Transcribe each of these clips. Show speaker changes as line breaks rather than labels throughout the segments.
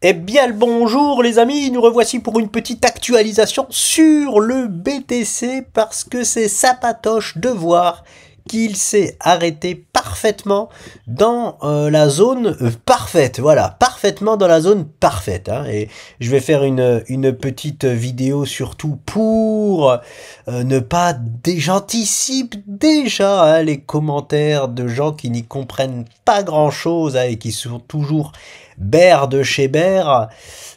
Eh bien le bonjour les amis, nous revoici pour une petite actualisation sur le BTC parce que c'est sympatoche de voir qu'il s'est arrêté parfaitement dans la zone parfaite, voilà, parfaitement dans la zone parfaite, hein. Et je vais faire une petite vidéo surtout pour ne pas, j'anticipe déjà hein, les commentaires de gens qui n'y comprennent pas grand chose hein, et qui sont toujours bear de chez bear,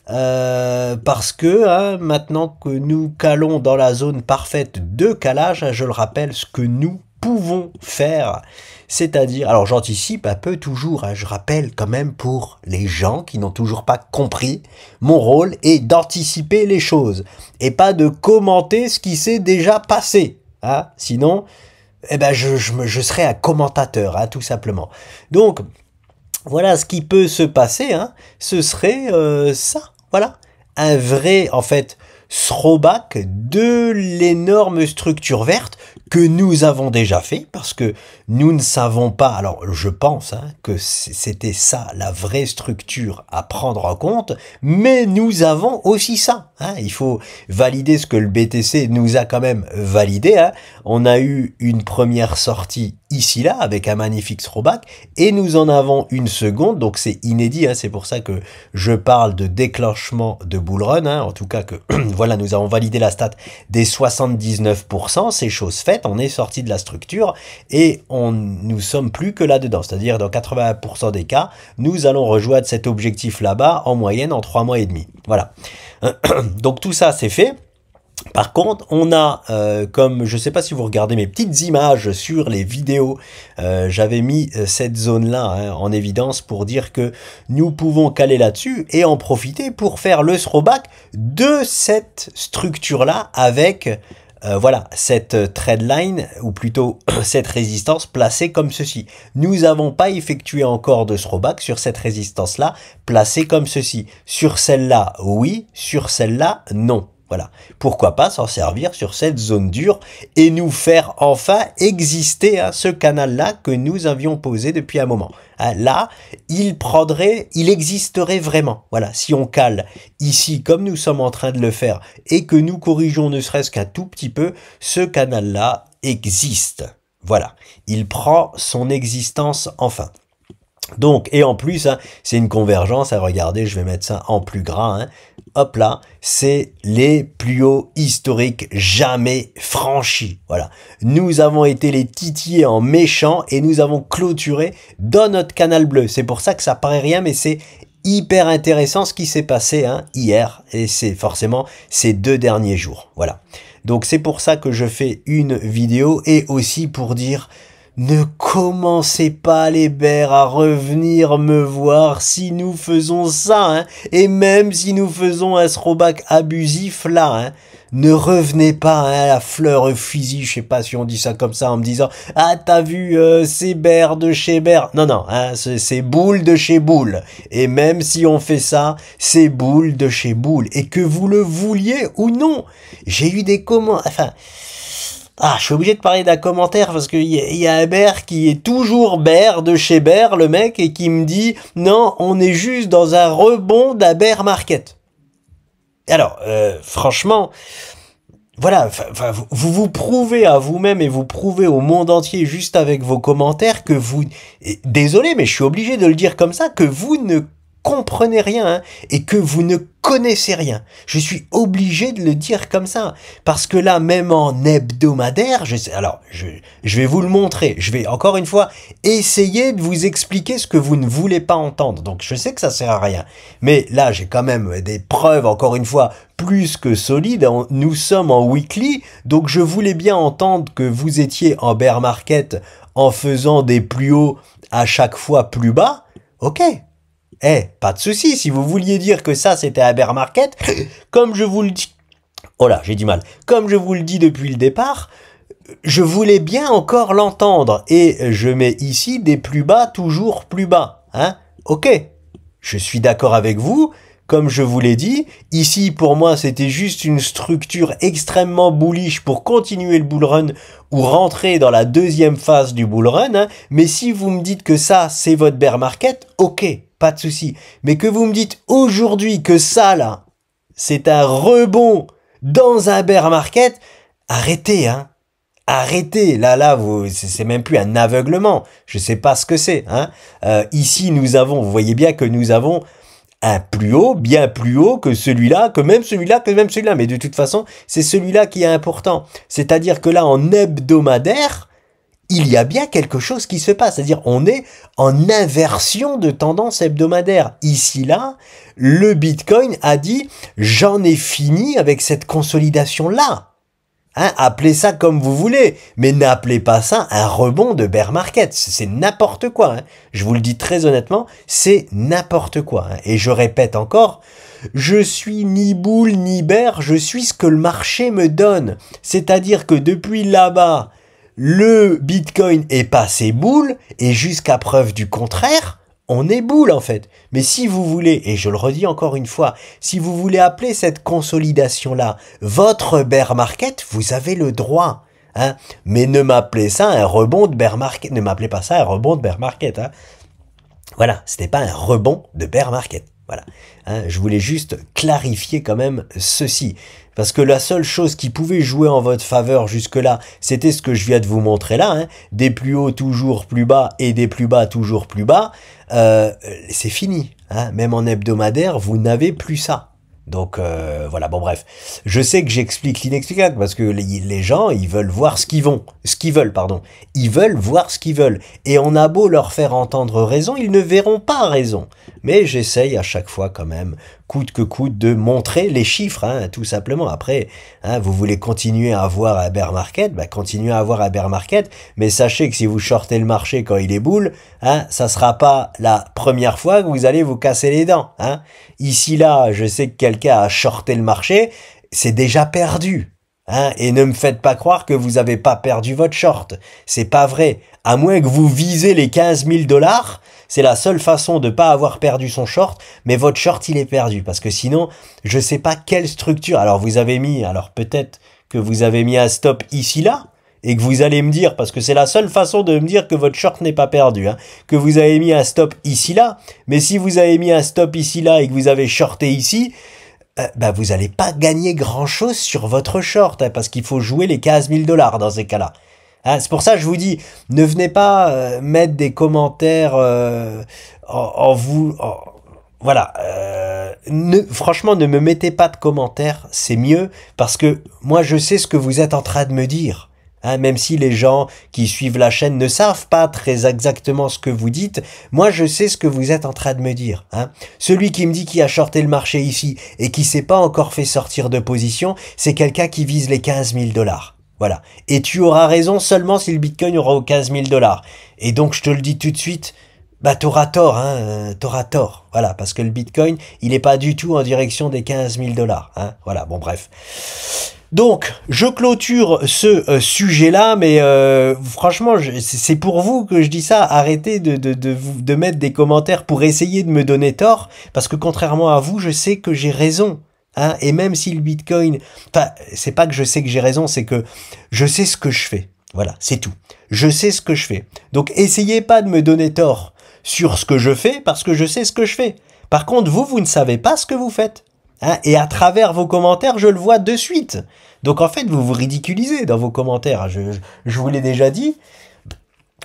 parce que hein, maintenant que nous calons dans la zone parfaite de calage, hein, je le rappelle, ce que nous pouvons faire, c'est-à-dire, alors j'anticipe un peu toujours, hein, je rappelle quand même pour les gens qui n'ont toujours pas compris, mon rôle est d'anticiper les choses et pas de commenter ce qui s'est déjà passé, hein, sinon eh ben je serais un commentateur, hein, tout simplement. Donc voilà ce qui peut se passer, hein, ce serait ça, voilà, un vrai, en fait, throwback de l'énorme structure verte que nous avons déjà fait, parce que nous ne savons pas, alors je pense hein, que c'était ça la vraie structure à prendre en compte, mais nous avons aussi ça, hein, il faut valider ce que le BTC nous a quand même validé, hein. On a eu une première sortie ici là avec un magnifique throwback et nous en avons une seconde, donc c'est inédit, hein, c'est pour ça que je parle de déclenchement de bull run, hein, en tout cas que voilà, nous avons validé la stat des 79%, c'est chose faite, on est sorti de la structure et nous sommes plus que là-dedans, c'est-à-dire dans 80% des cas, nous allons rejoindre cet objectif là-bas en moyenne en 3 mois et demi, voilà. Donc tout ça c'est fait. Par contre, on a, comme je ne sais pas si vous regardez mes petites images sur les vidéos, j'avais mis cette zone-là hein, en évidence pour dire que nous pouvons caler là-dessus et en profiter pour faire le throwback de cette structure-là avec, voilà, cette trendline ou plutôt cette résistance placée comme ceci. Nous n'avons pas effectué encore de throwback sur cette résistance-là placée comme ceci. Sur celle-là, oui, sur celle-là, non. Voilà, pourquoi pas s'en servir sur cette zone dure et nous faire enfin exister hein, ce canal-là que nous avions posé depuis un moment. Hein, là, il existerait vraiment. Voilà, si on cale ici comme nous sommes en train de le faire et que nous corrigeons ne serait-ce qu'un tout petit peu, ce canal-là existe. Voilà, il prend son existence enfin. Donc, et en plus, hein, c'est une convergence, hein, regardez, je vais mettre ça en plus gras, hein. Hop là, c'est les plus hauts historiques jamais franchis, voilà. Nous avons été les titillés en méchant et nous avons clôturé dans notre canal bleu. C'est pour ça que ça paraît rien, mais c'est hyper intéressant ce qui s'est passé hein, hier, et c'est forcément ces 2 derniers jours, voilà. Donc c'est pour ça que je fais une vidéo et aussi pour dire... Ne commencez pas les bears à revenir me voir si nous faisons ça, hein, et même si nous faisons un throwback abusif là, hein, ne revenez pas hein, à la fleur au fusil, je sais pas si on dit ça comme ça en me disant « Ah t'as vu, c'est bear de chez bear ». Non, non, hein, c'est boule de chez boule. Et même si on fait ça, c'est boule de chez boule. Et que vous le vouliez ou non, j'ai eu des commentaires... Enfin... Ah, je suis obligé de parler d'un commentaire parce qu'il y a un bear qui est toujours bear de chez bear, le mec, et qui me dit « Non, on est juste dans un rebond d'un bear market ». Alors, franchement, voilà, vous vous prouvez à vous-même et vous prouvez au monde entier juste avec vos commentaires que vous... Désolé, mais je suis obligé de le dire comme ça, que vous ne comprenez rien hein, et que vous ne connaissez rien. Je suis obligé de le dire comme ça parce que là, même en hebdomadaire, je vais vous le montrer. Je vais encore une fois essayer de vous expliquer ce que vous ne voulez pas entendre. Donc, je sais que ça sert à rien, mais là, j'ai quand même des preuves encore une fois plus que solides. Nous sommes en weekly, donc je voulais bien entendre que vous étiez en bear market en faisant des plus hauts à chaque fois plus bas. Ok. Pas de souci, si vous vouliez dire que ça c'était un bear market, comme je vous le dis, oh là, j'ai du mal, comme je vous le dis depuis le départ, je voulais bien encore l'entendre, et je mets ici des plus bas, toujours plus bas, hein, ok, je suis d'accord avec vous, comme je vous l'ai dit, ici pour moi c'était juste une structure extrêmement bullish pour continuer le bull run ou rentrer dans la deuxième phase du bull run, hein, mais si vous me dites que ça c'est votre bear market, ok. pas de souci. Mais que vous me dites aujourd'hui que ça, là, c'est un rebond dans un bear market, arrêtez, hein. Arrêtez, là, c'est même plus un aveuglement. Je sais pas ce que c'est, hein. Ici, vous voyez bien que nous avons un plus haut, bien plus haut que celui-là, que même celui-là. Mais de toute façon, c'est celui-là qui est important. C'est-à-dire que là, en hebdomadaire, il y a bien quelque chose qui se passe. C'est-à-dire, on est en inversion de tendance hebdomadaire. Ici, là, le Bitcoin a dit, j'en ai fini avec cette consolidation-là. Hein, appelez ça comme vous voulez, mais n'appelez pas ça un rebond de bear market. C'est n'importe quoi. Hein. Je vous le dis très honnêtement, c'est n'importe quoi. Hein. Et je répète encore, je suis ni boule ni bear, je suis ce que le marché me donne. C'est-à-dire que depuis là-bas, le Bitcoin est passé boule, et jusqu'à preuve du contraire, on est boule en fait. Mais si vous voulez, et je le redis encore une fois, si vous voulez appeler cette consolidation-là votre bear market, vous avez le droit. Hein. Mais ne m'appelez ça un rebond de bear market. Ne m'appelez pas ça un rebond de bear market. Hein. Voilà, ce n'est pas un rebond de bear market. Voilà. Hein, je voulais juste clarifier quand même ceci. Parce que la seule chose qui pouvait jouer en votre faveur jusque-là, c'était ce que je viens de vous montrer là. Hein, des plus hauts toujours plus bas et des plus bas toujours plus bas. C'est fini. Hein, même en hebdomadaire, vous n'avez plus ça. Donc voilà, bon bref. Je sais que j'explique l'inexplicable parce que les gens, ils veulent voir ce qu'ils veulent, pardon. Ils veulent voir ce qu'ils veulent. Et on a beau leur faire entendre raison, ils ne verront pas raison. Mais j'essaye à chaque fois quand même, coûte que coûte, de montrer les chiffres, hein, tout simplement. Après, hein, vous voulez continuer à avoir un bear market, bah continuez à avoir un bear market, mais sachez que si vous shortez le marché quand il est boule, hein, ça sera pas la première fois que vous allez vous casser les dents. Hein. Ici, là, je sais que quelqu'un a shorté le marché, c'est déjà perdu. Hein, et ne me faites pas croire que vous avez pas perdu votre short. C'est pas vrai. À moins que vous visez les 15 000 $, c'est la seule façon de pas avoir perdu son short, mais votre short, il est perdu. Parce que sinon, je sais pas quelle structure. Alors, peut-être que vous avez mis un stop ici, là, et que vous allez me dire, parce que c'est la seule façon de me dire que votre short n'est pas perdu, hein, que vous avez mis un stop ici, là, mais si vous avez mis un stop ici, là, et que vous avez shorté ici, vous n'allez pas gagner grand-chose sur votre short, hein, parce qu'il faut jouer les 15 000 $ dans ces cas-là. Hein, c'est pour ça que je vous dis, ne venez pas mettre des commentaires voilà. Franchement, ne me mettez pas de commentaires, c'est mieux, parce que moi, je sais ce que vous êtes en train de me dire. Hein, même si les gens qui suivent la chaîne ne savent pas très exactement ce que vous dites, moi je sais ce que vous êtes en train de me dire. Hein. Celui qui me dit qu'il a shorté le marché ici et qui s'est pas encore fait sortir de position, c'est quelqu'un qui vise les 15 000 $. Voilà. Et tu auras raison seulement si le Bitcoin aura aux 15 000 $. Et donc je te le dis tout de suite, t'auras tort, hein, t'auras tort. Voilà, parce que le Bitcoin, il est pas du tout en direction des 15 000 $. Hein. Voilà, bon bref. Donc, je clôture ce sujet-là, mais franchement, c'est pour vous que je dis ça. Arrêtez de mettre des commentaires pour essayer de me donner tort, parce que contrairement à vous, je sais que j'ai raison. Hein, et même si le Bitcoin... Enfin, c'est pas que je sais que j'ai raison, c'est que je sais ce que je fais. Voilà, c'est tout. Je sais ce que je fais. Donc, essayez pas de me donner tort sur ce que je fais, parce que je sais ce que je fais. Par contre, vous ne savez pas ce que vous faites. Hein, et à travers vos commentaires, je le vois de suite. Donc en fait, vous vous ridiculisez dans vos commentaires. Je vous l'ai déjà dit.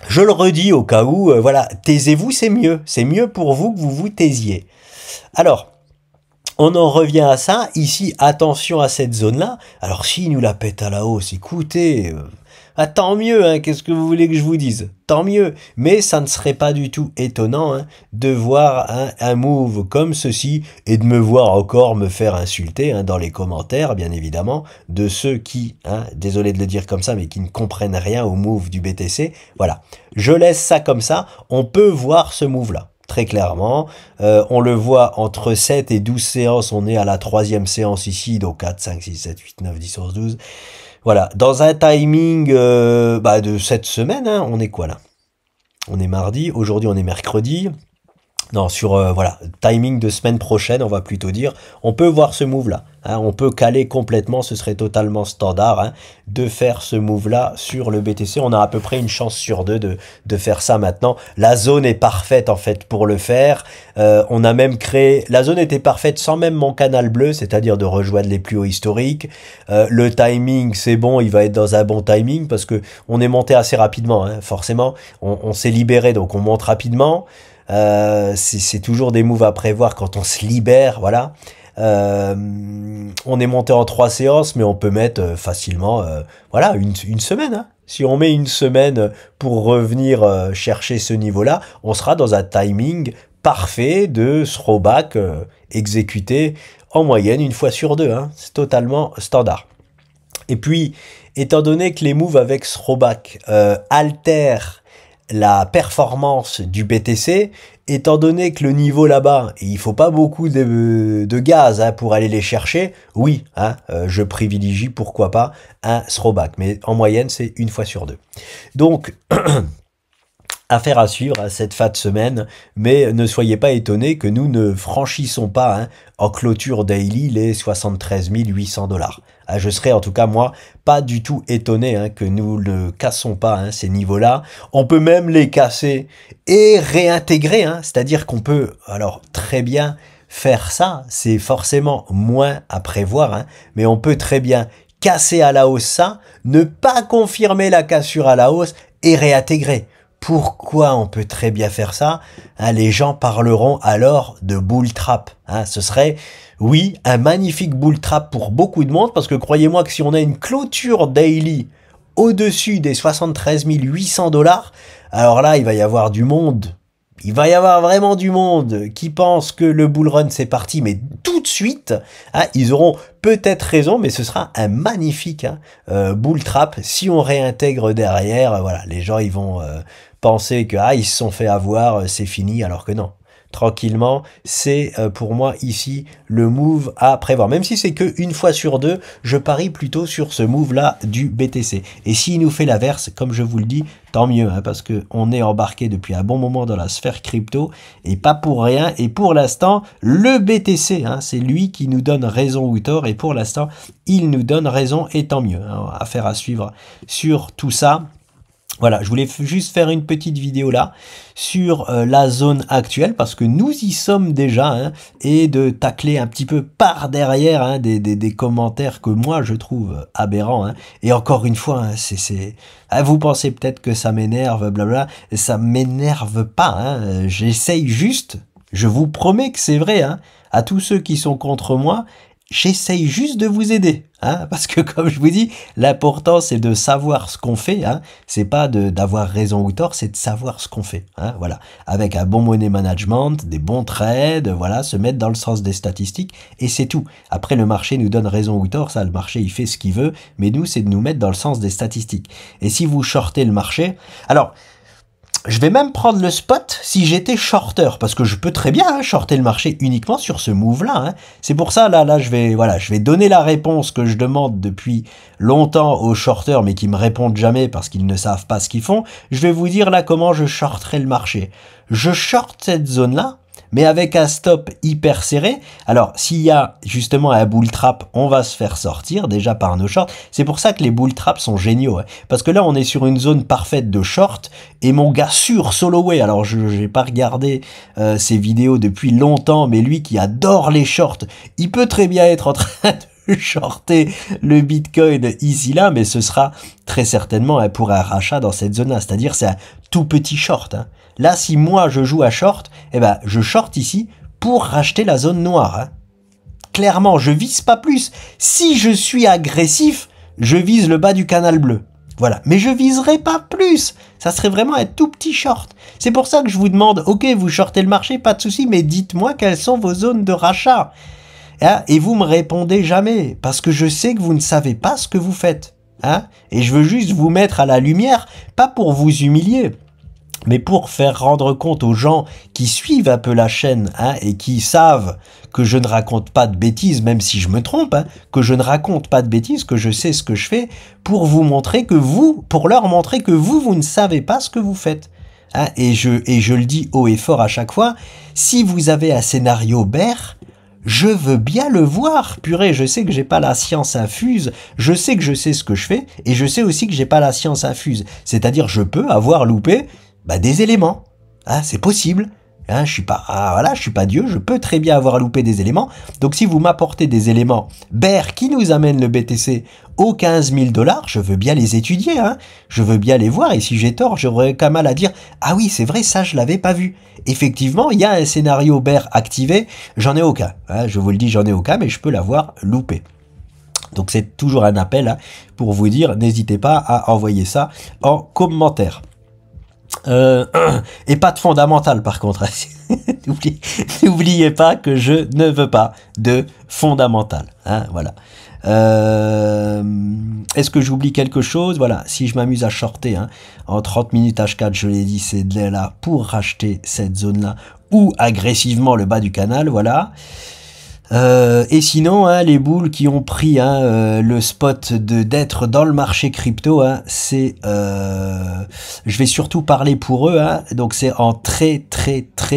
Je le redis au cas où, voilà, taisez-vous, c'est mieux. C'est mieux pour vous que vous vous taisiez. Alors, on en revient à ça. Ici, attention à cette zone-là. Alors, s'il nous la pète à la hausse, écoutez... tant mieux, hein, qu'est-ce que vous voulez que je vous dise? Tant mieux, mais ça ne serait pas du tout étonnant hein, de voir un move comme ceci et de me voir encore me faire insulter hein, dans les commentaires, bien évidemment, de ceux qui, hein, désolé de le dire comme ça, mais qui ne comprennent rien au move du BTC. Voilà, je laisse ça comme ça, on peut voir ce move-là. Très clairement, on le voit entre 7 et 12 séances, on est à la 3e séance ici, donc 4, 5, 6, 7, 8, 9, 10, 11, 12... Voilà, dans un timing de cette semaine, hein, on est quoi là? On est mardi, aujourd'hui on est mercredi. Non, sur voilà, timing de semaine prochaine, on va plutôt dire, on peut voir ce move-là. Hein, on peut caler complètement, ce serait totalement standard hein, de faire ce move-là sur le BTC. On a à peu près une chance sur deux de faire ça maintenant. La zone est parfaite en fait pour le faire. On a même créé, la zone était parfaite sans même mon canal bleu, c'est-à-dire de rejoindre les plus hauts historiques. Le timing, c'est bon, il va être dans un bon timing parce que on est monté assez rapidement. Hein, forcément, on s'est libéré, donc on monte rapidement. C'est toujours des moves à prévoir quand on se libère, voilà. On est monté en 3 séances, mais on peut mettre facilement, voilà, une semaine. Hein. Si on met une semaine pour revenir chercher ce niveau-là, on sera dans un timing parfait de throwback exécuté en moyenne une fois sur deux. Hein. C'est totalement standard. Et puis, étant donné que les moves avec throwback altèrent la performance du BTC, étant donné que le niveau là-bas, il faut pas beaucoup de gaz hein, pour aller les chercher, oui, hein, je privilégie pourquoi pas un throwback, mais en moyenne c'est une fois sur deux. Donc, affaire à suivre à cette fin de semaine, mais ne soyez pas étonnés que nous ne franchissons pas hein, en clôture daily les 73 800 $. Je serais en tout cas moi pas du tout étonné hein, que nous ne cassons pas hein, ces niveaux-là. On peut même les casser et réintégrer, hein, c'est-à-dire qu'on peut alors très bien faire ça, c'est forcément moins à prévoir, hein, mais on peut très bien casser à la hausse ça, ne pas confirmer la cassure à la hausse et réintégrer. Pourquoi on peut très bien faire ça hein, les gens parleront alors de bull trap. Hein, ce serait, oui, un magnifique bull trap pour beaucoup de monde, parce que croyez-moi que si on a une clôture daily au-dessus des 73 800 $, alors là, il va y avoir du monde. Il va y avoir vraiment du monde qui pense que le bull run c'est parti, mais tout de suite, hein, ils auront peut-être raison, mais ce sera un magnifique hein, bull trap. Si on réintègre derrière, voilà, les gens ils vont penser que ils se sont fait avoir, c'est fini, alors que non. Tranquillement, c'est pour moi ici le move à prévoir. Même si c'est que une fois sur deux, je parie plutôt sur ce move-là du BTC. Et s'il nous fait l'inverse, comme je vous le dis, tant mieux, hein, parce que on est embarqué depuis un bon moment dans la sphère crypto, et pas pour rien. Et pour l'instant, le BTC, hein, c'est lui qui nous donne raison ou tort, et pour l'instant, il nous donne raison, et tant mieux. Hein, affaire à suivre sur tout ça. Voilà, je voulais juste faire une petite vidéo là sur la zone actuelle parce que nous y sommes déjà hein, et de tacler un petit peu par derrière hein, des commentaires que moi je trouve aberrants. Hein. Et encore une fois, hein, vous pensez peut-être que ça m'énerve, blabla, ça m'énerve pas. Hein. J'essaye juste, je vous promets que c'est vrai, hein, à tous ceux qui sont contre moi, j'essaye juste de vous aider, hein, parce que comme je vous dis, l'important c'est de savoir ce qu'on fait, hein, c'est pas d'avoir raison ou tort, c'est de savoir ce qu'on fait, hein, voilà, avec un bon money management, des bons trades, voilà, se mettre dans le sens des statistiques, et c'est tout. Après le marché nous donne raison ou tort, ça le marché il fait ce qu'il veut, mais nous c'est de nous mettre dans le sens des statistiques. Et si vous shortez le marché, alors je vais même prendre le spot si j'étais shorter, parce que je peux très bien hein, shorter le marché uniquement sur ce move-là. Hein. C'est pour ça, là, je vais donner la réponse que je demande depuis longtemps aux shorters, mais qui me répondent jamais parce qu'ils ne savent pas ce qu'ils font. Je vais vous dire là comment je shorterai le marché. Je short cette zone-là, mais avec un stop hyper serré. Alors, s'il y a justement un bull trap, on va se faire sortir déjà par nos shorts. C'est pour ça que les bull traps sont géniaux. Hein, parce que là, on est sur une zone parfaite de short. Et mon gars sur Soloway, alors je n'ai pas regardé ses vidéos depuis longtemps, mais lui qui adore les shorts, il peut très bien être en train de shorter le Bitcoin ici là, mais ce sera très certainement hein, pour un rachat dans cette zone-là. C'est-à-dire c'est un tout petit short. Hein. Là, si moi je joue à short, eh ben je short ici pour racheter la zone noire. Hein. Clairement, je vise pas plus. Si je suis agressif, je vise le bas du canal bleu. Voilà, mais je viserai pas plus. Ça serait vraiment un tout petit short. C'est pour ça que je vous demande, ok, vous shortez le marché, pas de souci, mais dites-moi quelles sont vos zones de rachat. Hein, et vous me répondez jamais, parce que je sais que vous ne savez pas ce que vous faites. Hein, et je veux juste vous mettre à la lumière, pas pour vous humilier, mais pour faire rendre compte aux gens qui suivent un peu la chaîne hein, et qui savent que je ne raconte pas de bêtises, même si je me trompe, hein, que je ne raconte pas de bêtises, que je sais ce que je fais, pour vous montrer que vous, pour leur montrer que vous ne savez pas ce que vous faites. Hein, et je le dis haut et fort à chaque fois, si vous avez un scénario bear, je veux bien le voir. Purée, je sais que j'ai pas la science infuse, je sais que je sais ce que je fais, et je sais aussi que j'ai pas la science infuse. C'est-à-dire, je peux avoir loupé des éléments. Hein, c'est possible. Hein, je suis pas Dieu, je peux très bien avoir loupé des éléments. Donc si vous m'apportez des éléments bear qui nous amènent le BTC aux 15 000 $, je veux bien les étudier, hein. Je veux bien les voir, et si j'ai tort, j'aurais qu'à mal à dire « Ah oui, c'est vrai, ça je l'avais pas vu ». Effectivement, il y a un scénario bear activé, j'en ai aucun. Hein, je vous le dis, j'en ai aucun, mais je peux l'avoir loupé. Donc c'est toujours un appel, hein, pour vous dire, n'hésitez pas à envoyer ça en commentaire. Et pas de fondamental par contre. N'oubliez pas que je ne veux pas de fondamental. Hein, voilà. Est-ce que j'oublie quelque chose? Voilà, si je m'amuse à shorter en 30 minutes H4, je l'ai dit, c'est là pour racheter cette zone-là ou agressivement le bas du canal, voilà. Et sinon, les boules qui ont pris le spot d'être dans le marché crypto, c'est, je vais surtout parler pour eux, donc c'est en très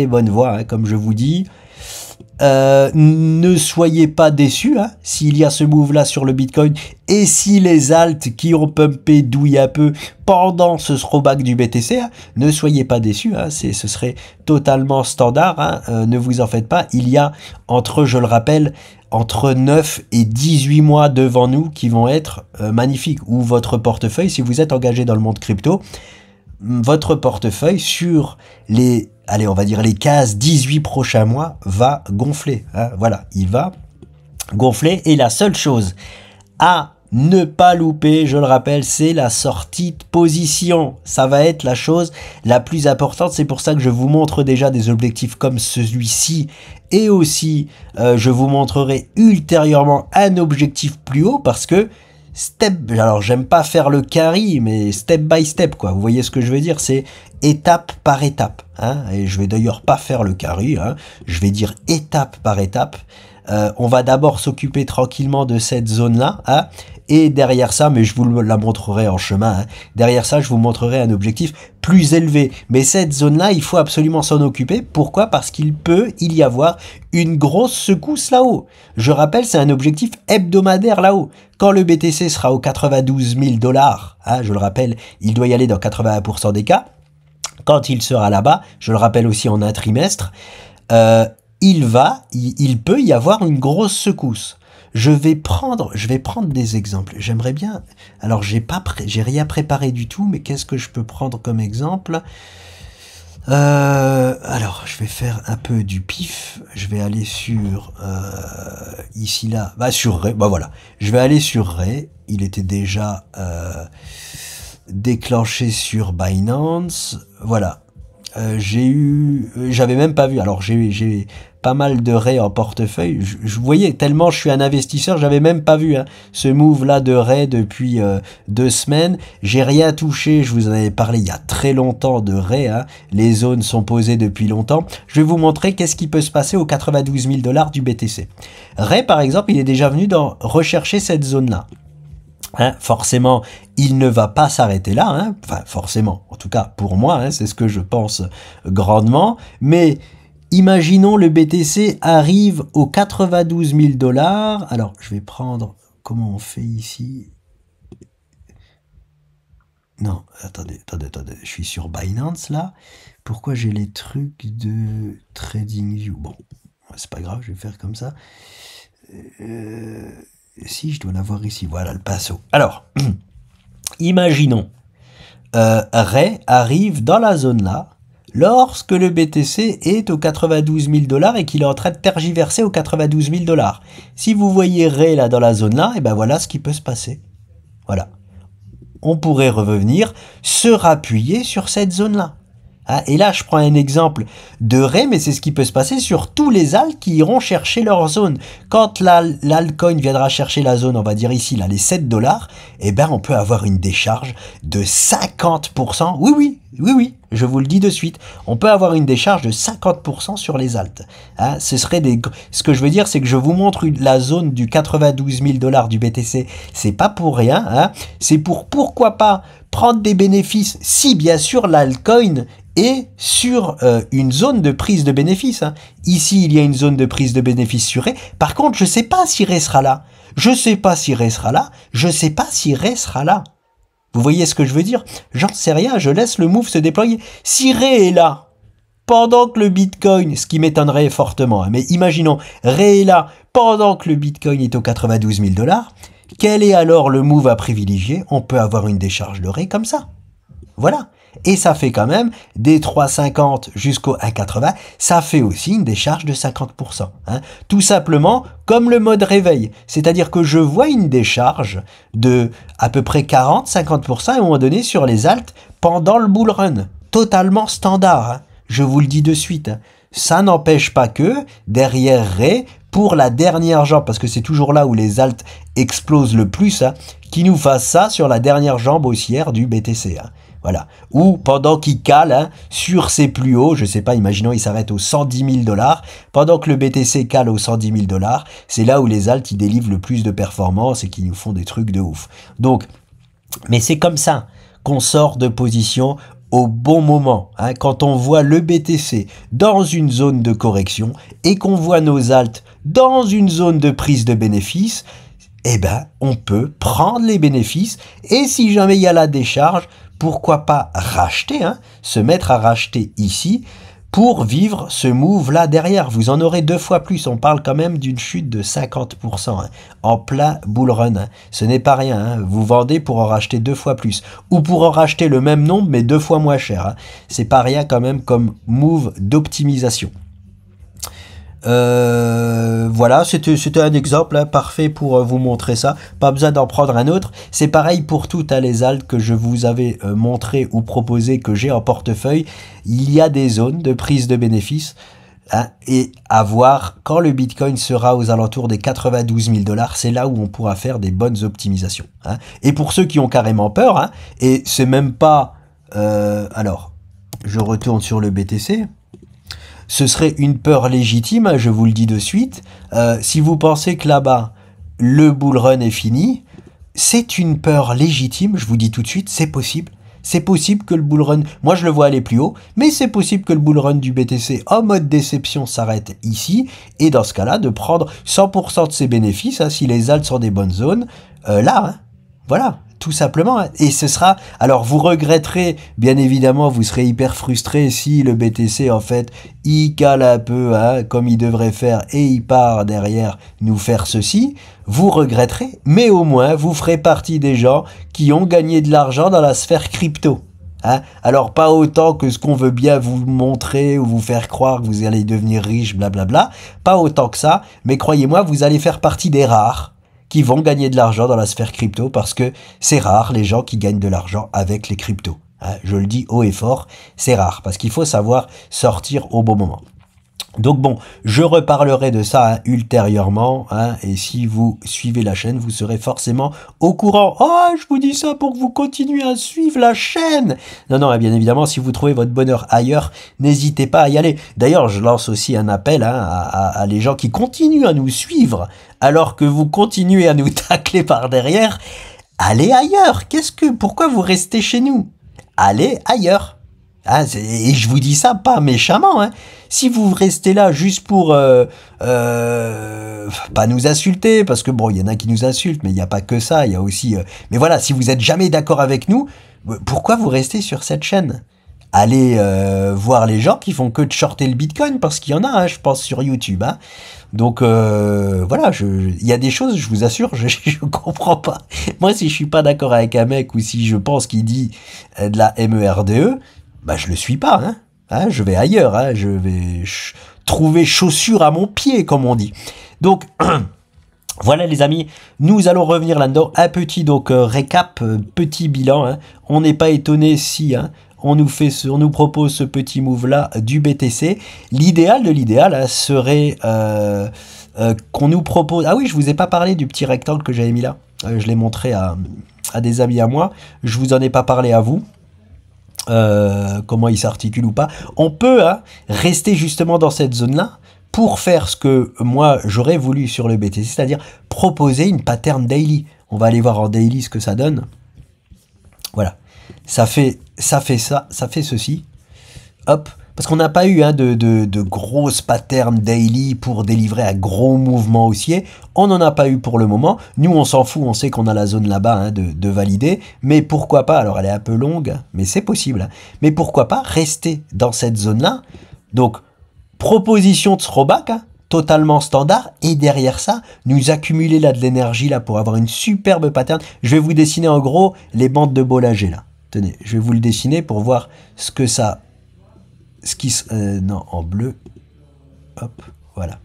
bonne voie, comme je vous dis. Ne soyez pas déçus s'il y a ce move là sur le Bitcoin et si les alts qui ont pumpé douillent un peu pendant ce throwback du BTC, ne soyez pas déçus, ce serait totalement standard, ne vous en faites pas. Il y a je le rappelle, entre 9 et 18 mois devant nous qui vont être magnifiques, ou votre portefeuille, si vous êtes engagé dans le monde crypto, votre portefeuille sur les, allez, on va dire les 15-18 prochains mois va gonfler. Voilà, il va gonfler. Et la seule chose à ne pas louper, je le rappelle, c'est la sortie de position. Ça va être la chose la plus importante. C'est pour ça que je vous montre déjà des objectifs comme celui-ci. Et aussi, je vous montrerai ultérieurement un objectif plus haut parce que alors j'aime pas faire le carry, mais step by step, quoi. Vous voyez ce que je veux dire, c'est étape par étape. Et je vais d'ailleurs pas faire le carry, je vais dire étape par étape. On va d'abord s'occuper tranquillement de cette zone-là, et derrière ça, mais je vous la montrerai en chemin, derrière ça, je vous montrerai un objectif plus élevé. Mais cette zone-là, il faut absolument s'en occuper. Pourquoi? Parce qu'il peut y avoir une grosse secousse là-haut. Je rappelle, c'est un objectif hebdomadaire là-haut. Quand le BTC sera aux 92 000 $, je le rappelle, il doit y aller dans 81% des cas. Quand il sera là-bas, je le rappelle aussi en un trimestre, il peut y avoir une grosse secousse. Je vais prendre des exemples. J'aimerais bien, alors j'ai rien préparé du tout, mais qu'est-ce que je peux prendre comme exemple? Alors, je vais faire un peu du pif. Je vais aller sur ici là, sur Ray. Voilà, je vais aller sur Ray. Il était déjà déclenché sur Binance. Voilà. J'avais même pas vu. Alors j'ai pas mal de Ray en portefeuille. Je voyais tellement je suis un investisseur, j'avais même pas vu ce move là de Ray depuis 2 semaines. J'ai rien touché. Je vous en avais parlé il y a très longtemps de Ray. Les zones sont posées depuis longtemps. Je vais vous montrer qu'est-ce qui peut se passer aux 92 000 $ du BTC. Ray par exemple, il est déjà venu rechercher cette zone là. Forcément, il ne va pas s'arrêter là, enfin forcément, en tout cas pour moi, c'est ce que je pense grandement, mais imaginons le BTC arrive aux 92 000 $, alors je vais prendre, comment on fait ici? Non, attendez, je suis sur Binance là, pourquoi j'ai les trucs de TradingView? Bon, c'est pas grave, je vais faire comme ça. Si, je dois l'avoir ici. Voilà le passo. Alors, imaginons, Ray arrive dans la zone là, lorsque le BTC est aux 92 000 $ et qu'il est en train de tergiverser aux 92 000 $. Si vous voyez Ray là dans la zone là, et ben voilà ce qui peut se passer. Voilà. On pourrait revenir se rappuyer sur cette zone là. Et là, je prends un exemple de Ray, mais c'est ce qui peut se passer sur tous les alts qui iront chercher leur zone. Quand l'altcoin viendra chercher la zone, on va dire ici, là, les 7 $, eh ben, on peut avoir une décharge de 50%. Oui, je vous le dis de suite. On peut avoir une décharge de 50% sur les alts. Ce que je veux dire, c'est que je vous montre la zone du 92 000 $ du BTC. C'est pas pour rien, C'est pour pourquoi pas prendre des bénéfices si bien sûr l'altcoin et sur une zone de prise de bénéfice. Hein. Ici, il y a une zone de prise de bénéfice sur Ray. Par contre, je ne sais pas si Ray sera là. Je ne sais pas si Ray sera là. Je ne sais pas si Ray sera là. Vous voyez ce que je veux dire? J'en sais rien, je laisse le move se déployer. Si Ray est là, pendant que le Bitcoin, ce qui m'étonnerait fortement, hein, mais imaginons, Ray est là, pendant que le Bitcoin est aux 92 000 $, quel est alors le move à privilégier? On peut avoir une décharge de Ray comme ça. Voilà. Et ça fait quand même des 3,50 jusqu'au 1,80, ça fait aussi une décharge de 50%. Hein. Tout simplement comme le mode réveil. C'est-à-dire que je vois une décharge de à peu près 40-50% à un moment donné sur les alts pendant le bull run. Totalement standard. Hein. Je vous le dis de suite. Hein. Ça n'empêche pas que derrière Ray, pour la dernière jambe, parce que c'est toujours là où les alts explosent le plus, hein, qui nous fasse ça sur la dernière jambe haussière du BTC. Hein. Voilà. Ou pendant qu'il cale hein, sur ses plus hauts, je sais pas, imaginons il s'arrête aux 110 000 $, pendant que le BTC cale aux 110 000 $, c'est là où les alts ils délivrent le plus de performance et qui nous font des trucs de ouf. Donc, mais c'est comme ça qu'on sort de position au bon moment, hein, quand on voit le BTC dans une zone de correction et qu'on voit nos alts dans une zone de prise de bénéfices, eh ben, on peut prendre les bénéfices et si jamais il y a la décharge, pourquoi pas racheter, hein, se mettre à racheter ici pour vivre ce move-là derrière. Vous en aurez 2 fois plus. On parle quand même d'une chute de 50% hein, en plein bull run. Hein. Ce n'est pas rien. Hein. Vous vendez pour en racheter 2 fois plus. Ou pour en racheter le même nombre, mais 2 fois moins cher. Hein. C'est pas rien quand même comme move d'optimisation. Voilà, c'était un exemple hein, parfait pour vous montrer ça. Pas besoin d'en prendre un autre. C'est pareil pour toutes hein, les alts que je vous avais montré ou proposé que j'ai en portefeuille. Il y a des zones de prise de bénéfices hein, et à voir quand le Bitcoin sera aux alentours des 92 000 $. C'est là où on pourra faire des bonnes optimisations. Hein. Et pour ceux qui ont carrément peur, hein, et c'est même pas... alors, je retourne sur le BTC. Ce serait une peur légitime, je vous le dis de suite. Si vous pensez que là-bas, le bull run est fini, c'est une peur légitime, je vous dis tout de suite, c'est possible. C'est possible que le bull run, moi je le vois aller plus haut, mais c'est possible que le bull run du BTC en mode déception s'arrête ici, et dans ce cas-là, de prendre 100% de ses bénéfices, hein, si les alts sont des bonnes zones, là, hein, voilà. Tout simplement, et ce sera, alors vous regretterez, bien évidemment, vous serez hyper frustré si le BTC, en fait, il cale un peu, hein, comme il devrait faire, et il part derrière nous faire ceci, vous regretterez, mais au moins, vous ferez partie des gens qui ont gagné de l'argent dans la sphère crypto. Hein. Alors, pas autant que ce qu'on veut bien vous montrer ou vous faire croire que vous allez devenir riche, blablabla, pas autant que ça, mais croyez-moi, vous allez faire partie des rares qui vont gagner de l'argent dans la sphère crypto parce que c'est rare les gens qui gagnent de l'argent avec les cryptos. Hein, je le dis haut et fort, c'est rare parce qu'il faut savoir sortir au bon moment. Donc bon, je reparlerai de ça hein, ultérieurement, hein, et si vous suivez la chaîne, vous serez forcément au courant. Oh, je vous dis ça pour que vous continuez à suivre la chaîne. Non, non, bien évidemment, si vous trouvez votre bonheur ailleurs, n'hésitez pas à y aller. D'ailleurs, je lance aussi un appel hein, à les gens qui continuent à nous suivre, alors que vous continuez à nous tacler par derrière. Allez ailleurs. Pourquoi vous restez chez nous? Allez ailleurs. Ah, et je vous dis ça pas méchamment, hein. Si vous restez là juste pour pas nous insulter, parce que bon, il y en a qui nous insultent, mais il n'y a pas que ça, il y a aussi... mais voilà, si vous êtes jamais d'accord avec nous, pourquoi vous restez sur cette chaîne? Allez voir les gens qui font que de shorter le Bitcoin, parce qu'il y en a, hein, je pense, sur YouTube. Hein. Donc voilà, il y a des choses, je vous assure, je comprends pas. Moi, si je suis pas d'accord avec un mec, ou si je pense qu'il dit de la MERDE, bah je le suis pas, hein. Hein, je vais ailleurs, hein. Je vais trouver chaussure à mon pied, comme on dit. Donc, voilà les amis, nous allons revenir là-dedans. Un petit donc récap, petit bilan. Hein. On n'est pas étonné si hein, on nous propose ce petit move-là du BTC. L'idéal de l'idéal hein, serait qu'on nous propose... Ah oui, je vous ai pas parlé du petit rectangle que j'avais mis là. Je l'ai montré à des amis à moi. Je vous en ai pas parlé à vous. Comment il s'articule ou pas. On peut hein, rester justement dans cette zone-là pour faire ce que moi j'aurais voulu sur le BTC, c'est-à-dire proposer une pattern daily. On va aller voir en daily ce que ça donne. Voilà. Ça fait ceci. hop, parce qu'on n'a pas eu hein, de grosses patterns daily pour délivrer à gros mouvements haussiers. On n'en a pas eu pour le moment. Nous, on s'en fout, on sait qu'on a la zone là-bas hein, de valider. Mais pourquoi pas, alors elle est un peu longue, mais c'est possible. Hein, mais pourquoi pas rester dans cette zone-là. Donc, proposition de throwback, hein, totalement standard. Et derrière ça, nous accumuler là de l'énergie là pour avoir une superbe pattern. Je vais vous dessiner en gros les bandes de Bollinger là. Tenez, je vais vous le dessiner pour voir ce que ça... non, en bleu. Hop, voilà.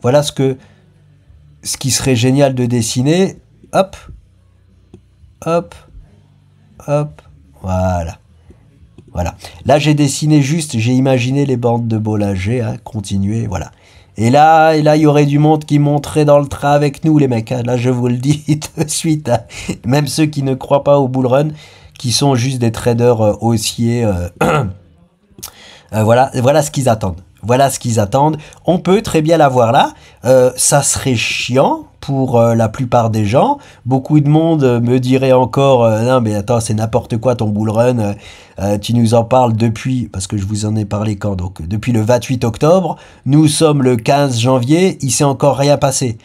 Voilà ce qui serait génial de dessiner. Hop. Hop. Hop. Voilà. Voilà. Là, j'ai dessiné juste, j'ai imaginé les bandes de Bollinger, hein, continuer, voilà. Et là, il y aurait du monde qui monterait dans le train avec nous, les mecs. Hein. Là, je vous le dis de suite. Hein. Même ceux qui ne croient pas au bull run, qui sont juste des traders haussiers. Voilà ce qu'ils attendent. Voilà ce qu'ils attendent. On peut très bien l'avoir là. Ça serait chiant pour la plupart des gens. Beaucoup de monde me dirait encore non mais attends, c'est n'importe quoi ton bull run. Tu nous en parles depuis, parce que je vous en ai parlé quand, donc depuis le 28 octobre. Nous sommes le 15 janvier. Il s'est encore rien passé.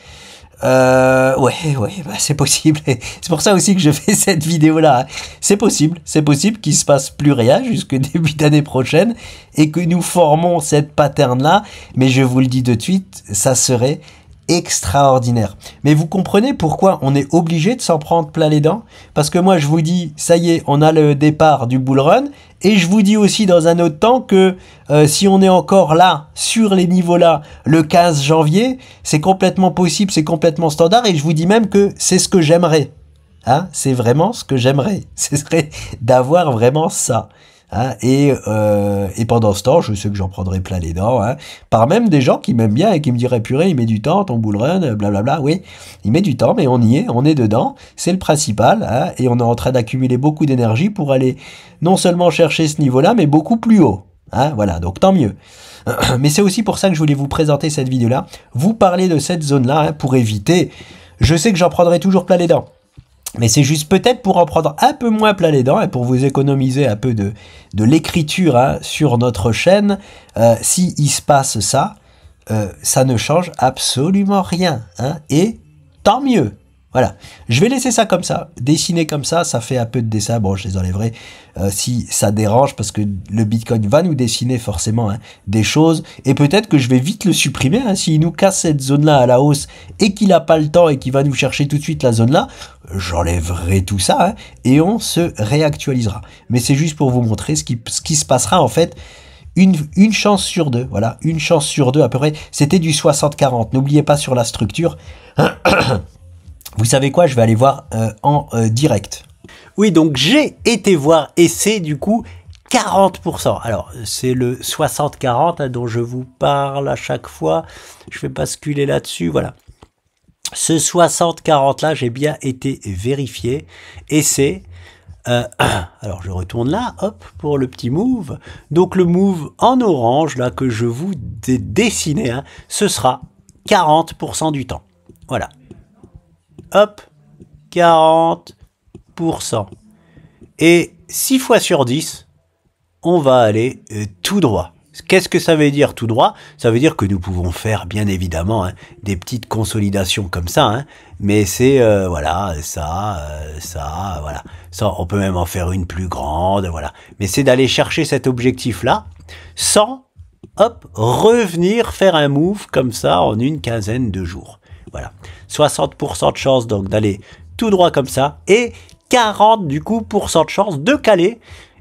Ouais, bah c'est possible. C'est pour ça aussi que je fais cette vidéo-là. C'est possible qu'il se passe plus rien jusque début d'année prochaine et que nous formons cette pattern-là. Mais je vous le dis de suite, ça serait extraordinaire. Mais vous comprenez pourquoi on est obligé de s'en prendre plein les dents? Parce que moi, je vous dis, ça y est, on a le départ du bull run. Et je vous dis aussi dans un autre temps que si on est encore là, sur les niveaux-là, le 15 janvier, c'est complètement possible, c'est complètement standard. Et je vous dis même que c'est ce que j'aimerais. Hein, c'est vraiment ce que j'aimerais. Ce serait d'avoir vraiment ça. Hein, et pendant ce temps, je sais que j'en prendrai plein les dents, hein, par même des gens qui m'aiment bien et qui me diraient purée, il met du temps, ton bull run, blablabla. Oui, il met du temps, mais on y est, on est dedans, c'est le principal, hein, et on est en train d'accumuler beaucoup d'énergie pour aller non seulement chercher ce niveau-là, mais beaucoup plus haut. Hein, voilà, donc tant mieux. Mais c'est aussi pour ça que je voulais vous présenter cette vidéo-là, vous parler de cette zone-là, hein, pour éviter, je sais que j'en prendrai toujours plein les dents. Mais c'est juste peut-être pour en prendre un peu moins plein les dents et pour vous économiser un peu de l'écriture hein, sur notre chaîne. Si il se passe ça, ça ne change absolument rien. Hein, et tant mieux. Voilà. Je vais laisser ça comme ça. Dessiner comme ça, ça fait un peu de dessin. Bon, je les enlèverai si ça dérange parce que le Bitcoin va nous dessiner forcément hein, des choses. Et peut-être que je vais vite le supprimer. Hein, s'il nous casse cette zone-là à la hausse et qu'il n'a pas le temps et qu'il va nous chercher tout de suite la zone-là, j'enlèverai tout ça hein, et on se réactualisera. Mais c'est juste pour vous montrer ce qui se passera en fait. Une chance sur deux. Voilà, une chance sur deux à peu près. C'était du 60-40. N'oubliez pas sur la structure. Vous savez quoi, je vais aller voir en direct. Oui, donc j'ai été voir et c'est du coup 40%. Alors, c'est le 60-40 hein, dont je vous parle à chaque fois. Je vais basculer là-dessus, voilà. Ce 60-40 là, j'ai bien été vérifié et c'est... alors, je retourne là, hop, pour le petit move. Donc, le move en orange, là, que je vous ai dessiné, hein, ce sera 40% du temps. Voilà. Hop, 40%. Et 6 fois sur 10, on va aller tout droit. Qu'est-ce que ça veut dire tout droit? Ça veut dire que nous pouvons faire, bien évidemment, hein, des petites consolidations comme ça. Hein, mais c'est, voilà, ça, voilà. Ça, on peut même en faire une plus grande, voilà. Mais c'est d'aller chercher cet objectif-là sans, hop, revenir faire un move comme ça en une quinzaine de jours. Voilà, 60% de chance donc d'aller tout droit comme ça et 40 du coup % de chance de caler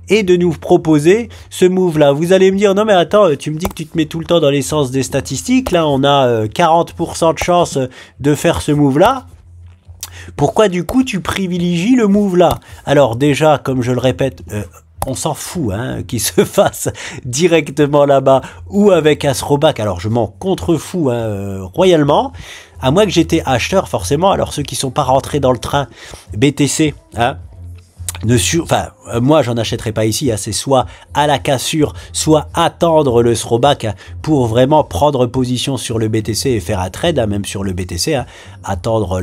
et de nous proposer ce move là. Vous allez me dire non mais attends, tu me dis que tu te mets tout le temps dans les sens des statistiques, là on a 40% de chance de faire ce move là. Pourquoi du coup tu privilégies le move là? Alors déjà, comme je le répète, on s'en fout hein, qu'il se fasse directement là-bas ou avec un throwback. Alors je m'en contrefous hein, royalement. À moins que j'étais acheteur forcément. Alors ceux qui sont pas rentrés dans le train BTC, hein, moi j'en achèterai pas ici, hein, c'est soit à la cassure, soit attendre le throwback, hein, pour vraiment prendre position sur le BTC et faire un trade, hein, même sur le BTC, hein, attendre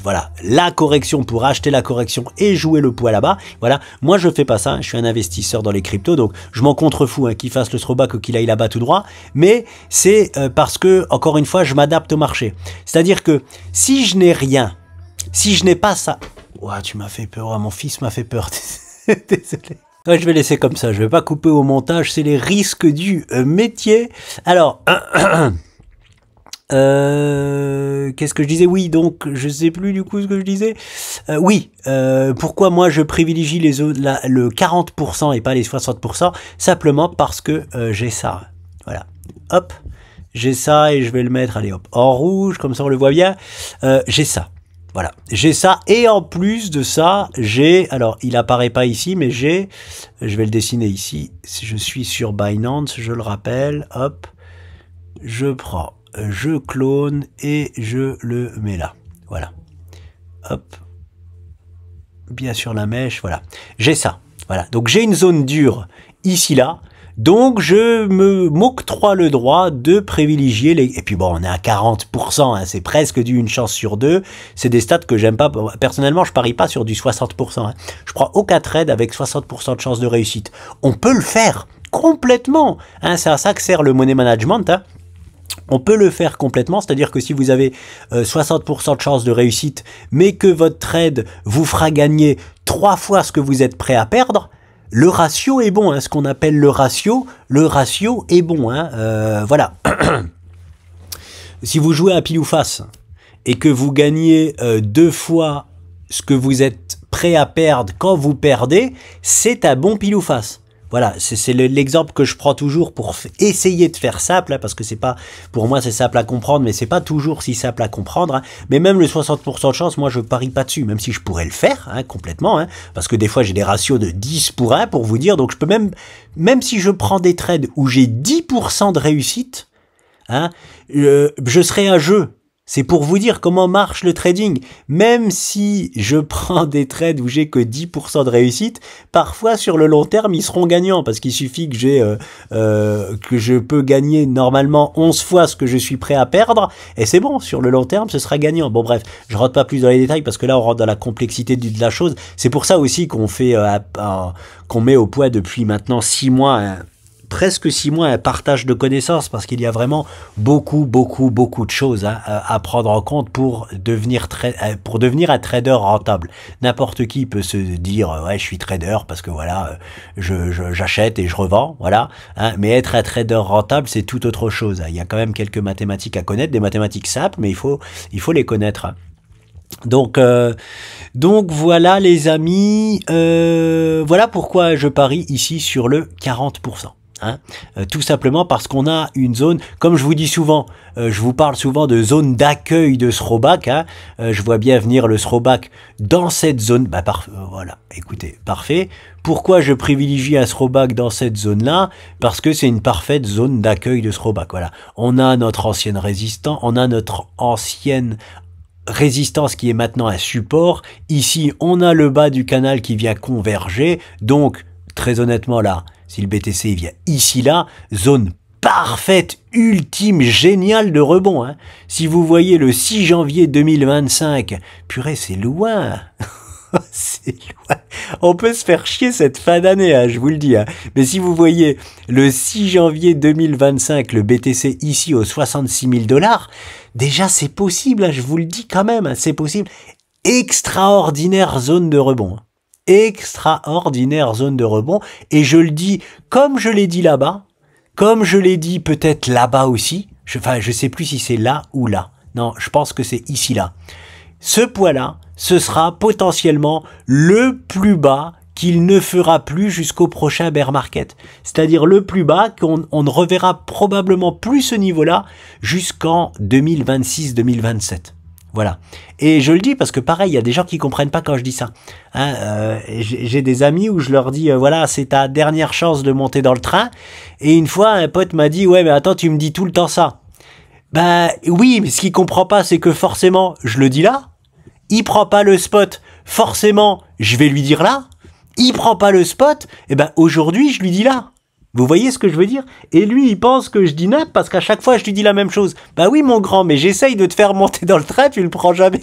voilà, la correction pour acheter la correction et jouer le poids là-bas. Voilà, moi je fais pas ça, hein, je suis un investisseur dans les cryptos, donc je m'en contrefous, hein, qu'il fasse le throwback ou qu'il aille là-bas tout droit, mais c'est parce que, encore une fois, je m'adapte au marché. C'est-à-dire que si je n'ai rien, si je n'ai pas ça... Ouah, tu m'as fait peur, mon fils m'a fait peur. Désolé. Ouais, je vais laisser comme ça, je vais pas couper au montage, c'est les risques du métier. Alors, qu'est-ce que je disais? Oui, donc, je sais plus du coup ce que je disais. Pourquoi moi je privilégie le 40% et pas les 60%? Simplement parce que j'ai ça. Voilà. Hop, j'ai ça et je vais le mettre, allez hop, en rouge, comme ça on le voit bien. J'ai ça. Voilà, j'ai ça, et en plus de ça, j'ai, alors il apparaît pas ici, mais je vais le dessiner ici, si je suis sur Binance, je le rappelle, hop, je prends, je clone, et je le mets là, voilà, hop, bien sur la mèche, voilà, j'ai ça, voilà, donc j'ai une zone dure ici, là. Donc, je m'octroie le droit de privilégier les... Et puis bon, on est à 40%, hein, c'est presque une chance sur deux. C'est des stats que j'aime pas. Personnellement, je parie pas sur du 60%. Hein. Je prends aucun trade avec 60% de chance de réussite. On peut le faire complètement. Hein, c'est à ça que sert le money management. Hein. On peut le faire complètement, c'est-à-dire que si vous avez 60% de chance de réussite, mais que votre trade vous fera gagner 3 fois ce que vous êtes prêt à perdre, le ratio est bon, hein, ce qu'on appelle le ratio est bon. Hein, voilà. Si vous jouez à pile ou face et que vous gagnez 2 fois ce que vous êtes prêt à perdre quand vous perdez, c'est un bon pile ou face. Voilà, c'est l'exemple que je prends toujours pour essayer de faire simple, hein, parce que c'est pas, pour moi c'est simple à comprendre, mais c'est pas toujours si simple à comprendre. Hein. Mais même le 60% de chance, moi je parie pas dessus, même si je pourrais le faire, hein, complètement, hein, parce que des fois j'ai des ratios de 10 pour 1 pour vous dire, donc je peux même si je prends des trades où j'ai 10% de réussite, hein, je serai un jeu. C'est pour vous dire comment marche le trading. Même si je prends des trades où j'ai que 10% de réussite, parfois sur le long terme, ils seront gagnants parce qu'il suffit que que je peux gagner normalement 11 fois ce que je suis prêt à perdre et c'est bon, sur le long terme, ce sera gagnant. Bon bref, je rentre pas plus dans les détails parce que là, on rentre dans la complexité de la chose. C'est pour ça aussi qu'on fait qu'on met au point depuis maintenant 6 mois presque 6 mois un partage de connaissances parce qu'il y a vraiment beaucoup de choses, hein, à prendre en compte pour devenir un trader rentable. N'importe qui peut se dire ouais je suis trader parce que voilà j'achète et je revends, voilà, hein, mais être un trader rentable c'est tout autre chose. Hein. Il y a quand même quelques mathématiques à connaître, des mathématiques simples, mais il faut les connaître. Hein. Donc voilà les amis, voilà pourquoi je parie ici sur le 40%. Hein, tout simplement parce qu'on a une zone, comme je vous dis souvent, je vous parle souvent de zone d'accueil de throwback, hein, je vois bien venir le throwback dans cette zone, bah voilà, écoutez, parfait. Pourquoi je privilégie un throwback dans cette zone-là? Parce que c'est une parfaite zone d'accueil de throwback, voilà. On a notre ancienne résistance, on a notre ancienne résistance qui est maintenant un support. Ici, on a le bas du canal qui vient converger, donc très honnêtement là, si le BTC vient ici, là, zone parfaite, ultime, géniale de rebond. Hein. Si vous voyez le 6 janvier 2025, purée, c'est loin. C'est loin. On peut se faire chier cette fin d'année, hein, je vous le dis. Hein. Mais si vous voyez le 6 janvier 2025, le BTC ici aux 66 000 $, déjà c'est possible, hein, je vous le dis quand même, hein, c'est possible. Extraordinaire zone de rebond. Hein. Extraordinaire zone de rebond, et je le dis comme je l'ai dit là-bas, comme je l'ai dit peut-être là-bas aussi, je sais plus si c'est là ou là, non, je pense que c'est ici là. Ce poids-là, ce sera potentiellement le plus bas qu'il ne fera plus jusqu'au prochain bear market, c'est-à-dire le plus bas qu'on ne reverra probablement plus ce niveau-là jusqu'en 2026-2027. Voilà. Et je le dis parce que pareil, il y a des gens qui comprennent pas quand je dis ça. Hein, j'ai des amis où je leur dis, voilà, c'est ta dernière chance de monter dans le train. Et une fois, un pote m'a dit, ouais, mais attends, tu me dis tout le temps ça. Ben oui, mais ce qu'il comprend pas, c'est que forcément, je le dis là, il prend pas le spot. Forcément, je vais lui dire là. il prend pas le spot, et ben aujourd'hui je lui dis là. Vous voyez ce que je veux dire? Et lui, il pense que je dis nappe parce qu'à chaque fois, je lui dis la même chose. Bah oui, mon grand, mais j'essaye de te faire monter dans le train, tu le prends jamais.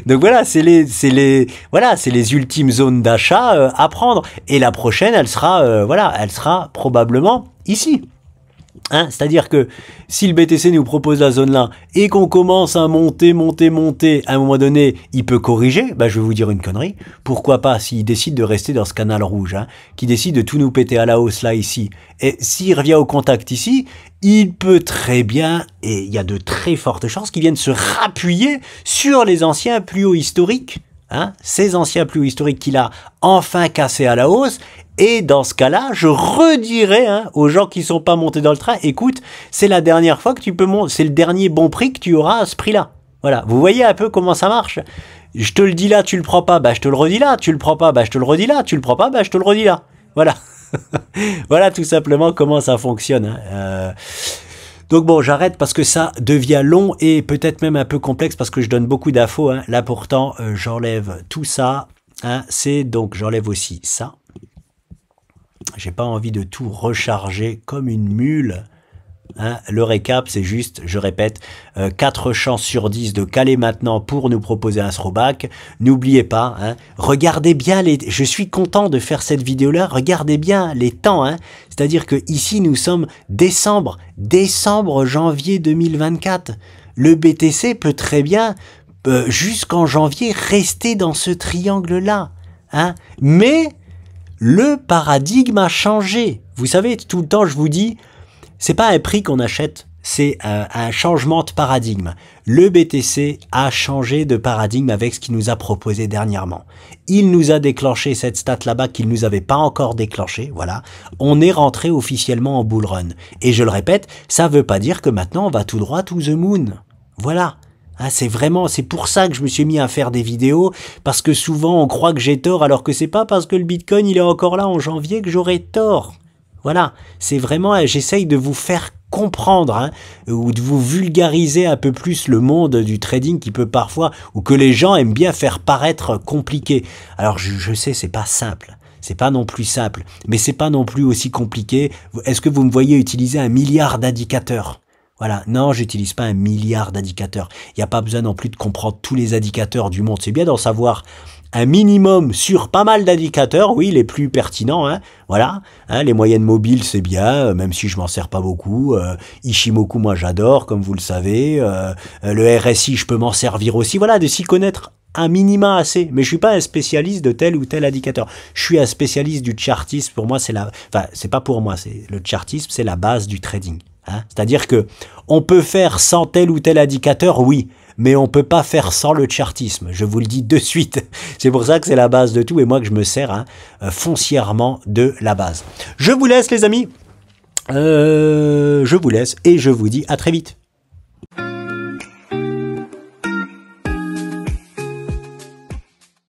Donc voilà, c'est les ultimes zones d'achat à prendre. Et la prochaine, elle sera probablement ici. Hein, c'est-à-dire que si le BTC nous propose la zone là et qu'on commence à monter, à un moment donné, il peut corriger, bah je vais vous dire une connerie, pourquoi pas s'il décide de rester dans ce canal rouge, hein, qui décide de tout nous péter à la hausse là ici, et s'il revient au contact ici, il peut très bien, et il y a de très fortes chances qu'il vienne se rappuyer sur les anciens plus hauts historiques, hein, ces anciens plus hauts historiques qu'il a enfin cassés à la hausse. Et dans ce cas-là, je redirai aux gens qui sont pas montés dans le train, écoute, c'est la dernière fois que tu peux monter, c'est le dernier bon prix que tu auras à ce prix-là. Voilà, vous voyez un peu comment ça marche. Je te le dis là, tu le prends pas, bah je te le redis là, tu le prends pas, bah je te le redis là, tu le prends pas, bah je te le redis là. Voilà. Voilà tout simplement comment ça fonctionne. Donc bon, j'arrête parce que ça devient long et peut-être même un peu complexe parce que je donne beaucoup d'infos. Là pourtant, j'enlève tout ça. C'est donc, j'enlève aussi ça. J'ai pas envie de tout recharger comme une mule. Le récap, c'est juste, je répète, 4 chances sur 10 de caler maintenant pour nous proposer un throwback. N'oubliez pas, regardez bien je suis content de faire cette vidéo-là, regardez bien les temps. C'est-à-dire que ici, nous sommes décembre, janvier 2024. Le BTC peut très bien, jusqu'en janvier, rester dans ce triangle-là. Mais le paradigme a changé. Vous savez, tout le temps, je vous dis, c'est pas un prix qu'on achète, c'est un changement de paradigme. Le BTC a changé de paradigme avec ce qu'il nous a proposé dernièrement. Il nous a déclenché cette stat là-bas qu'il nous avait pas encore déclenché. Voilà, on est rentré officiellement en bull run. Et je le répète, ça veut pas dire que maintenant on va tout droit to the moon. Voilà. C'est pour ça que je me suis mis à faire des vidéos, parce que souvent on croit que j'ai tort, alors que c'est pas parce que le Bitcoin il est encore là en janvier que j'aurai tort. Voilà, c'est vraiment, j'essaye de vous faire comprendre, ou de vous vulgariser un peu plus le monde du trading qui peut parfois, ou que les gens aiment bien faire paraître compliqué. Alors je sais, c'est pas simple. C'est pas non plus simple, mais c'est pas non plus aussi compliqué. Est-ce que vous me voyez utiliser 1 milliard d'indicateurs ? Voilà, non, j'utilise pas 1 milliard d'indicateurs. Il n'y a pas besoin non plus de comprendre tous les indicateurs du monde. C'est bien d'en savoir un minimum sur pas mal d'indicateurs, oui, les plus pertinents, voilà. Les moyennes mobiles, c'est bien, même si je m'en sers pas beaucoup. Ishimoku, moi, j'adore, comme vous le savez. Le RSI, je peux m'en servir aussi. Voilà, de s'y connaître un minima assez. Mais je suis pas un spécialiste de tel ou tel indicateur. Je suis un spécialiste du chartisme. Pour moi, c'est pas pour moi. Le chartisme, c'est la base du trading. C'est-à-dire que on peut faire sans tel ou tel indicateur, oui, mais on peut pas faire sans le chartisme, je vous le dis de suite. C'est pour ça que c'est la base de tout et moi que je me sers foncièrement de la base. Je vous laisse les amis, je vous laisse et je vous dis à très vite.